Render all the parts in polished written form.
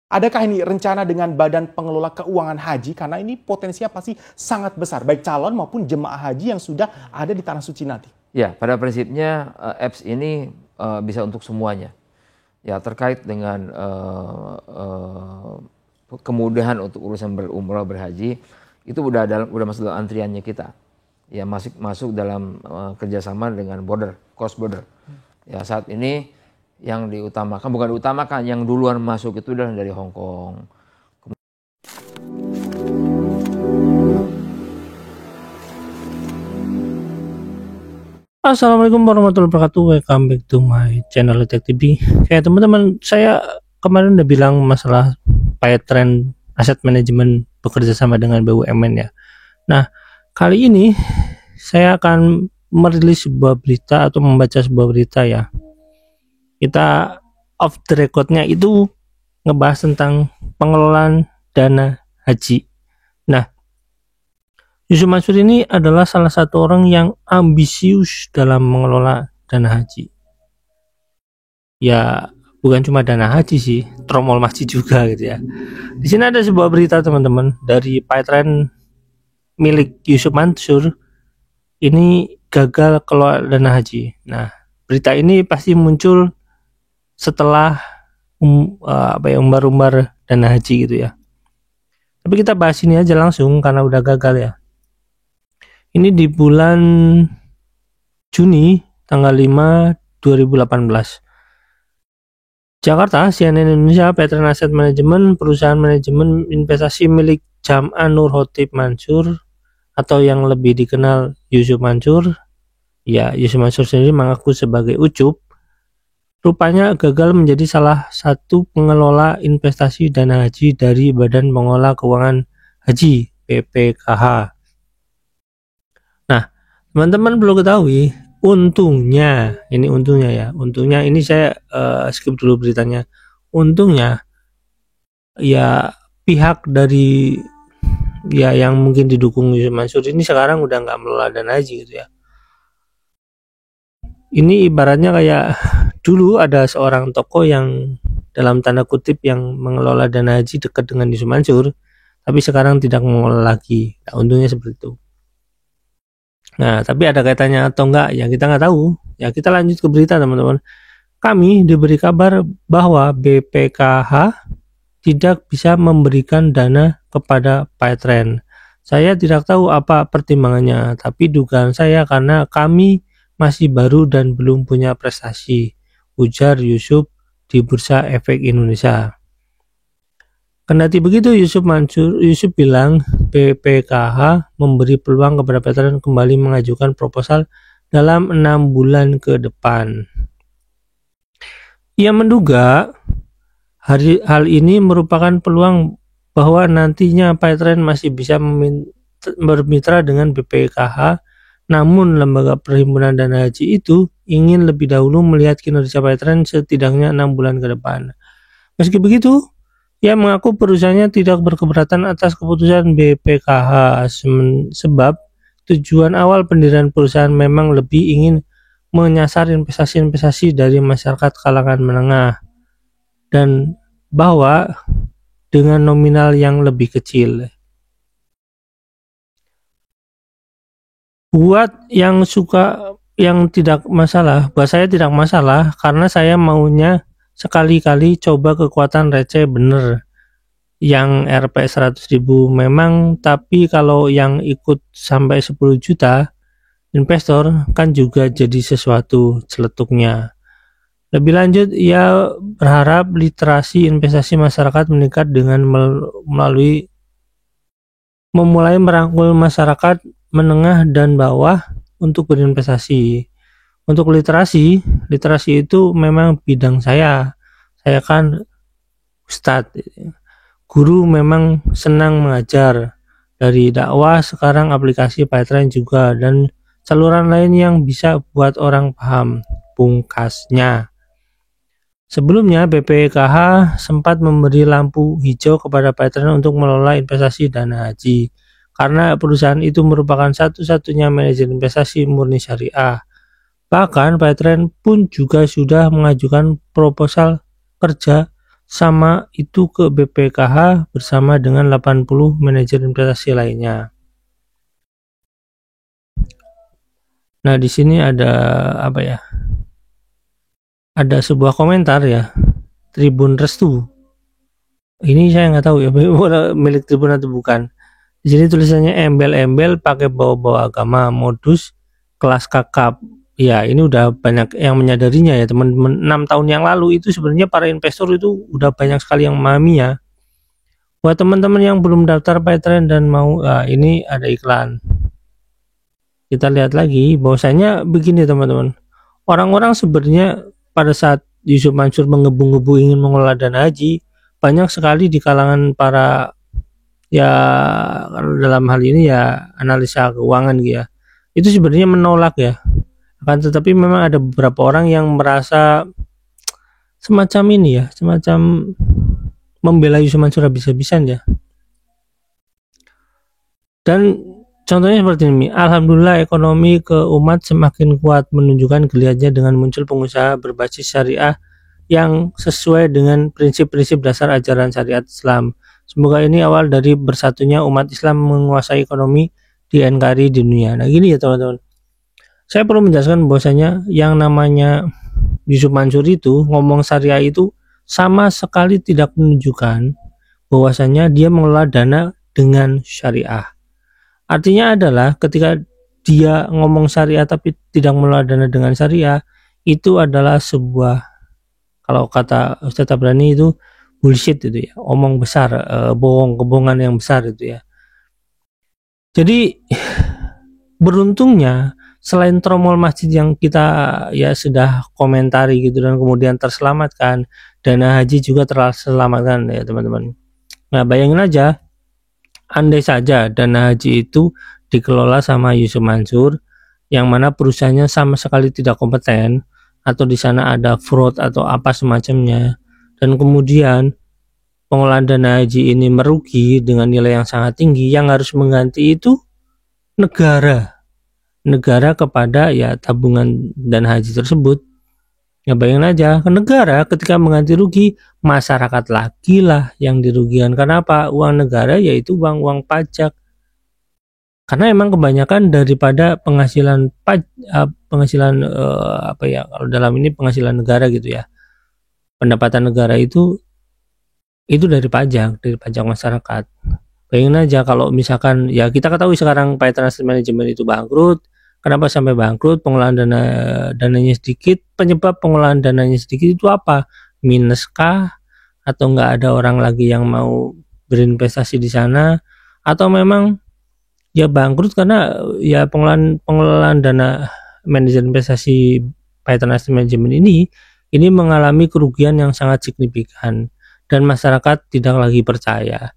Adakah ini rencana dengan Badan Pengelola Keuangan Haji? Karena ini potensinya pasti sangat besar, baik calon maupun jemaah haji yang sudah ada di Tanah Suci nanti. Ya, pada prinsipnya apps ini bisa untuk semuanya. Ya, terkait dengan kemudahan untuk urusan berumrah berhaji, itu udah masuk dalam antriannya kita. Ya, masuk dalam kerjasama dengan cross border. Ya, saat ini yang diutamakan, yang duluan masuk itu adalah dari Hong Kong. Assalamualaikum warahmatullahi wabarakatuh. Welcome back to my channel Tech TV. Kayak teman-teman, saya kemarin udah bilang masalah PayTrend Asset Management bekerja sama dengan BUMN ya. Nah, kali ini saya akan merilis sebuah berita atau membaca sebuah berita ya. Kita off the record-nya itu ngebahas tentang pengelolaan dana haji. Nah, Yusuf Mansur ini adalah salah satu orang yang ambisius dalam mengelola dana haji. Ya, bukan cuma dana haji sih, tromol masjid juga gitu ya. Di sini ada sebuah berita teman-teman dari PayTrend milik Yusuf Mansur. Ini gagal kelola dana haji. Nah, berita ini pasti muncul setelah umbar-umbar dana haji gitu ya. Tapi kita bahas ini aja langsung karena udah gagal ya. Ini di bulan Juni tanggal 5 2018. Jakarta, CNN Indonesia, PayTrend Asset Management, perusahaan manajemen investasi milik Jam'ah Nur Khatib Mansur atau yang lebih dikenal Yusuf Mansur. Ya, Yusuf Mansur sendiri mengaku sebagai Ucup. Rupanya gagal menjadi salah satu pengelola investasi dana haji dari Badan Pengelola Keuangan Haji (BPKH). Nah, teman-teman perlu ketahui, untungnya ini saya skip dulu beritanya. Untungnya ya pihak dari ya yang mungkin didukung Yusuf Mansur ini sekarang udah nggak mengelola dana haji gitu ya. Ini ibaratnya kayak dulu ada seorang tokoh yang dalam tanda kutip yang mengelola dana haji dekat dengan Yusuf Mansur, tapi sekarang tidak mengelola lagi. Nah, untungnya seperti itu. Nah, tapi ada kaitannya atau enggak ya kita nggak tahu. Ya, kita lanjut ke berita teman-teman. Kami diberi kabar bahwa BPKH tidak bisa memberikan dana kepada PayTrend. Saya tidak tahu apa pertimbangannya, tapi dugaan saya karena kami masih baru dan belum punya prestasi, ujar Yusuf di Bursa Efek Indonesia. Kendati begitu, Yusuf bilang BPKH memberi peluang kepada PayTrend kembali mengajukan proposal dalam 6 bulan ke depan. Ia menduga hal ini merupakan peluang bahwa nantinya PayTrend masih bisa bermitra dengan BPKH, namun lembaga perhimpunan dana haji itu ingin lebih dahulu melihat kinerja PayTrend setidaknya 6 bulan ke depan. Meski begitu, ia mengaku perusahaannya tidak berkeberatan atas keputusan BPKH sebab tujuan awal pendirian perusahaan memang lebih ingin menyasar investasi-investasi dari masyarakat kalangan menengah dan bahwa dengan nominal yang lebih kecil. Buat yang tidak masalah, buat saya tidak masalah karena saya maunya sekali-kali coba kekuatan receh bener yang Rp 100.000 memang, tapi kalau yang ikut sampai 10 juta investor kan juga jadi sesuatu celetuknya. Lebih lanjut, ia berharap literasi investasi masyarakat meningkat dengan memulai merangkul masyarakat menengah dan bawah untuk berinvestasi. Untuk literasi itu memang bidang saya kan ustadz, guru, memang senang mengajar. Dari dakwah sekarang aplikasi PayTrend juga dan saluran lain yang bisa buat orang paham, pungkasnya. Sebelumnya BPKH sempat memberi lampu hijau kepada PayTrend untuk mengelola investasi dana haji karena perusahaan itu merupakan satu-satunya manajer investasi murni syariah. Bahkan PayTrend pun juga sudah mengajukan proposal kerja sama itu ke BPKH bersama dengan 80 manajer investasi lainnya. Nah, di sini ada apa ya? Ada sebuah komentar ya, Tribun Restu. Ini saya nggak tahu ya milik Tribun atau bukan. Di sini tulisannya embel-embel pakai bawa-bawa agama, modus kelas kakap. Ya, ini udah banyak yang menyadarinya ya teman-teman. 6 tahun yang lalu itu sebenarnya para investor itu udah banyak sekali yang memahami ya. Buat teman-teman yang belum daftar PayTrend dan mau, ini ada iklan. Kita lihat lagi bahwasanya begini teman-teman. Orang-orang sebenarnya pada saat Yusuf Mansur menggebu-gebu ingin mengelola dana haji, banyak sekali di kalangan para ya kalau dalam hal ini ya analisa keuangan gitu ya. Itu sebenarnya menolak ya. Akan tetapi memang ada beberapa orang yang merasa semacam ini ya, semacam membela Yusuf Mansur habis-habisan ya. Dan contohnya seperti ini, alhamdulillah ekonomi keumat semakin kuat, menunjukkan geliatnya dengan muncul pengusaha berbasis syariah yang sesuai dengan prinsip-prinsip dasar ajaran syariat Islam. Semoga ini awal dari bersatunya umat Islam menguasai ekonomi di NKRI di dunia. Nah gini ya teman-teman, saya perlu menjelaskan bahwasanya yang namanya Yusuf Mansur itu ngomong syariah itu sama sekali tidak menunjukkan bahwasanya dia mengelola dana dengan syariah. Artinya adalah ketika dia ngomong syariah tapi tidak mengelola dana dengan syariah, itu adalah sebuah, kalau kata Ustadz Tabrani itu bullshit itu ya, omong besar, bohongan yang besar itu ya. Jadi beruntungnya selain tromol masjid yang kita ya sudah komentari gitu dan kemudian terselamatkan, dana haji juga terselamatkan ya teman-teman. Nah bayangin aja, andai saja dana haji itu dikelola sama Yusuf Mansur yang mana perusahaannya sama sekali tidak kompeten atau di sana ada fraud atau apa semacamnya, dan kemudian pengelolaan dana haji ini merugi dengan nilai yang sangat tinggi, yang harus mengganti itu negara kepada ya tabungan dana haji tersebut. Ya bayangin aja, ke negara ketika mengganti rugi, masyarakat lagi lah yang dirugikan. Kenapa? Uang negara yaitu uang pajak. Karena emang kebanyakan daripada penghasilan apa ya, kalau dalam ini penghasilan negara gitu ya, pendapatan negara itu dari pajak masyarakat. Bayangin aja kalau misalkan ya kita ketahui sekarang Python Asset Management itu bangkrut. Kenapa sampai bangkrut? Pengelolaan dananya sedikit. Penyebab pengelolaan dananya sedikit itu apa? Minus kah? Atau nggak ada orang lagi yang mau berinvestasi di sana? Atau memang ya bangkrut karena ya pengelolaan dana manajer investasi Python Asset Management ini mengalami kerugian yang sangat signifikan dan masyarakat tidak lagi percaya.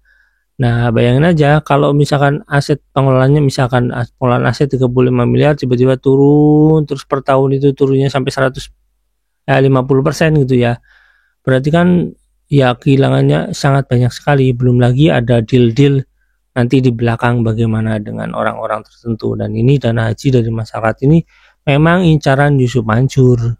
Nah, bayangin aja kalau misalkan aset pengelolaannya, misalkan pengelolaan aset 35 miliar tiba-tiba turun terus per tahun itu turunnya sampai 50% gitu ya. Berarti kan ya kehilangannya sangat banyak sekali, belum lagi ada deal-deal nanti di belakang bagaimana dengan orang-orang tertentu. Dan ini dana haji dari masyarakat ini memang incaran Yusuf Mansur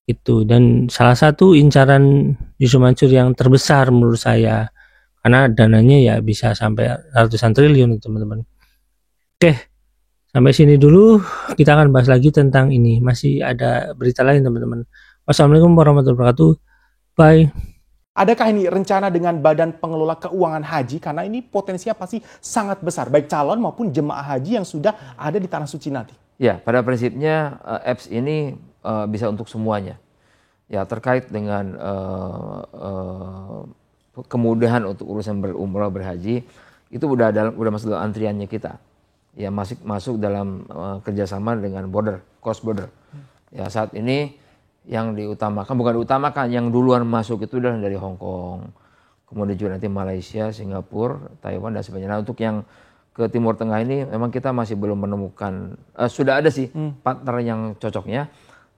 itu, dan salah satu incaran Yusuf Mansur yang terbesar menurut saya, karena dananya ya bisa sampai ratusan triliun teman-teman. Oke, sampai sini dulu, kita akan bahas lagi tentang ini, masih ada berita lain teman-teman. Wassalamualaikum warahmatullahi wabarakatuh. Bye. Adakah ini rencana dengan Badan Pengelola Keuangan Haji? Karena ini potensinya pasti sangat besar, baik calon maupun jemaah haji yang sudah ada di Tanah Suci nanti. Ya, pada prinsipnya apps ini bisa untuk semuanya. Ya, terkait dengan kemudahan untuk urusan berumrah berhaji itu udah masuk dalam antriannya kita. Ya, masuk dalam kerjasama dengan cross border. Ya, saat ini yang bukan diutamakan, yang duluan masuk itu udah dari Hong Kong, kemudian juga nanti Malaysia, Singapura, Taiwan dan sebagainya. Nah, untuk yang ke Timur Tengah ini memang kita masih belum menemukan, sudah ada sih partner yang cocoknya,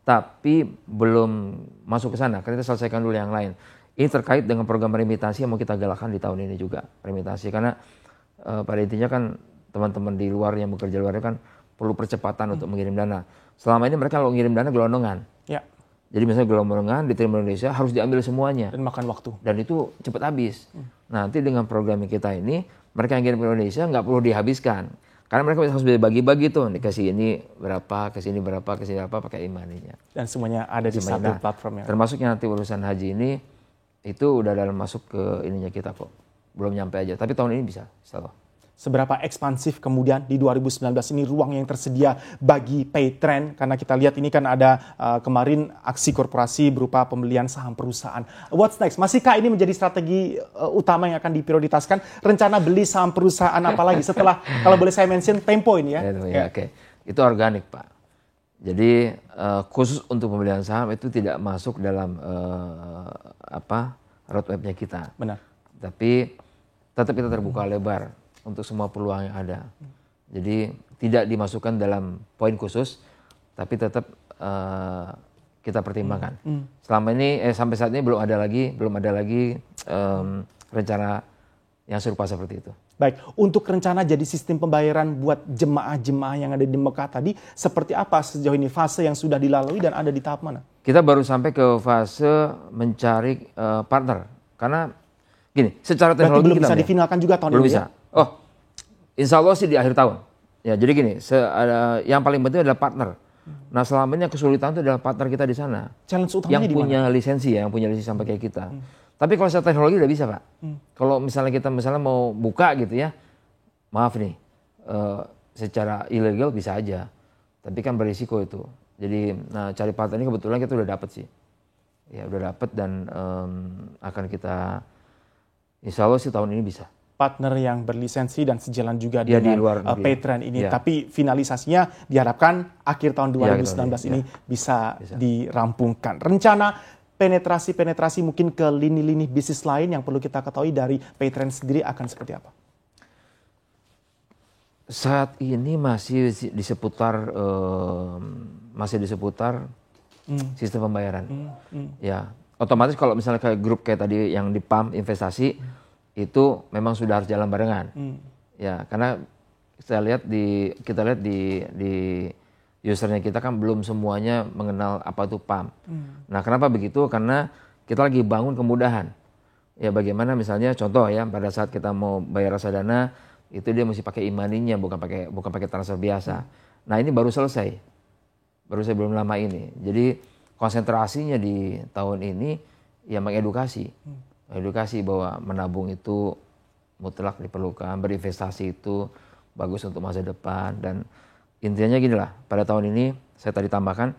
tapi belum masuk ke sana. Kita selesaikan dulu yang lain. Ini terkait dengan program remitansi yang mau kita galakkan di tahun ini juga, remitansi, karena pada intinya kan teman-teman di luar yang bekerja luar kan perlu percepatan untuk mengirim dana. Selama ini mereka kalau ngirim dana gelondongan. Ya. Jadi misalnya gelombang menengah diterima Indonesia harus diambil semuanya. Dan makan waktu. Dan itu cepat habis. Nanti dengan program kita ini, mereka yang kirim ke Indonesia nggak perlu dihabiskan. Karena mereka harus bagi-bagi tuh, dikasih ini berapa, ke sini berapa, ke sini berapa, pakai e-money-nya. Dan semuanya ada di Semuanya. satu platform ya. Termasuk yang nanti urusan haji ini, itu udah dalam masuk ke ininya kita kok. Belum nyampe aja, tapi tahun ini bisa, insya Allah. Seberapa ekspansif kemudian di 2019 ini ruang yang tersedia bagi Paytrend, karena kita lihat ini kan ada kemarin aksi korporasi berupa pembelian saham perusahaan. What's next? Masihkah ini menjadi strategi utama yang akan diprioritaskan? Rencana beli saham perusahaan apa lagi setelah, kalau boleh saya mention, Tempo ini ya? Oke. Itu organik, Pak. Jadi khusus untuk pembelian saham itu tidak masuk dalam roadmap-nya kita. Benar. Tapi tetap kita terbuka lebar untuk semua peluang yang ada. Jadi tidak dimasukkan dalam poin khusus, tapi tetap kita pertimbangkan. Selama ini sampai saat ini belum ada lagi rencana yang serupa seperti itu. Baik, untuk rencana jadi sistem pembayaran buat jemaah-jemaah yang ada di Mekah tadi, seperti apa sejauh ini fase yang sudah dilalui dan ada di tahap mana? Kita baru sampai ke fase mencari partner, karena gini, secara teknologi belum kita bisa difinalkan juga tahun belum ini bisa. ya? Oh, insya Allah sih di akhir tahun. Ya, jadi gini, yang paling penting adalah partner. Nah, selama ini yang kesulitan itu adalah partner kita di sana. Challenge utamanya yang di mana? punya lisensi ya, yang punya lisensi sampai kayak kita. Tapi kalau secara teknologi udah bisa, Pak. Kalau misalnya kita mau buka gitu ya, maaf nih, secara ilegal bisa aja. Tapi kan berisiko itu. Jadi, cari partner ini kebetulan kita udah dapet sih. Ya, udah dapet dan akan kita, insya Allah sih tahun ini bisa. Partner yang berlisensi dan sejalan juga Ya, dengan di luar negeri. Paytrend ini. Ya. Tapi finalisasinya diharapkan akhir tahun 2019 ini ya. bisa dirampungkan. Rencana penetrasi mungkin ke lini-lini bisnis lain yang perlu kita ketahui dari Paytrend sendiri akan seperti apa? Saat ini masih di seputar sistem pembayaran. Ya, otomatis kalau misalnya kayak grup kayak tadi yang di PAM investasi itu memang sudah harus jalan barengan. Ya, karena kita lihat di usernya kita kan belum semuanya mengenal apa itu PAM. Nah, kenapa begitu? Karena kita lagi bangun kemudahan. Ya, bagaimana misalnya contoh ya, pada saat kita mau bayar reksadana itu dia mesti pakai e-money-nya, bukan pakai transfer biasa. Nah, ini baru selesai belum lama ini. Jadi konsentrasinya di tahun ini ya mengedukasi bahwa menabung itu mutlak diperlukan, berinvestasi itu bagus untuk masa depan, dan intinya gini lah, pada tahun ini saya tadi tambahkan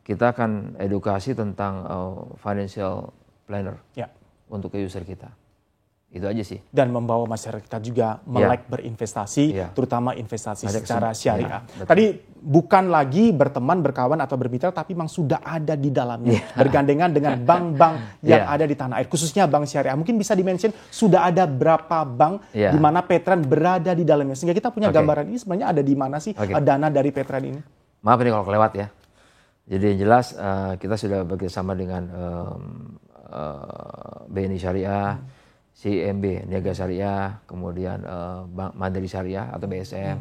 kita akan edukasi tentang financial planner untuk ke user kita. Itu aja sih. Dan membawa masyarakat kita juga melek berinvestasi, terutama investasi secara syariah. Tadi bukan lagi berteman, berkawan atau bermitra, tapi memang sudah ada di dalamnya. Bergandengan dengan bank-bank yang ada di tanah air, khususnya bank syariah. Mungkin bisa dimention sudah ada berapa bank di mana Paytrend berada di dalamnya. Sehingga kita punya gambaran ini sebenarnya ada di mana sih dana dari Paytrend ini. Maaf ini kalau kelewat ya. Jadi yang jelas kita sudah bekerjasama dengan BNI Syariah, CIMB Niaga Syariah, kemudian Bank Mandiri Syariah atau BSM,